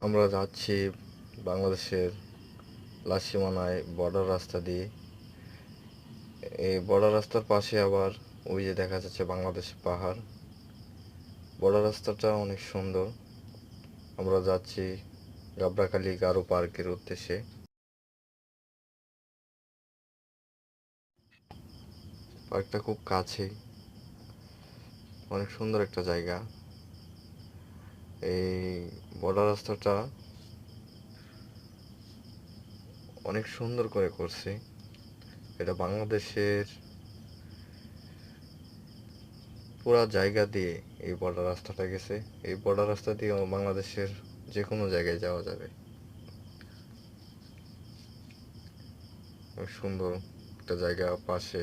আমরা যাচ্ছি বাংলাদেশের লাল সীমানায় বর্ডার রাস্তা দিয়ে। এই বর্ডার রাস্তার পাশে আবার ওই যে দেখা যাচ্ছে বাংলাদেশের পাহাড়। বর্ডার রাস্তাটা অনেক সুন্দর। আমরা যাচ্ছি গাবড়াখালী গারো পার্কের উদ্দেশ্যে। পার্কটা খুব কাছেই, অনেক সুন্দর একটা জায়গা। এই বর্ডার রাস্তাটা অনেক সুন্দর করে করছে। এটা বাংলাদেশের পুরা জায়গা দিয়ে এই বর্ডার রাস্তাটা গেছে। এই বর্ডার রাস্তা দিয়ে বাংলাদেশের যে কোনো জায়গায় যাওয়া যাবে। অনেক সুন্দর একটা জায়গা পাশে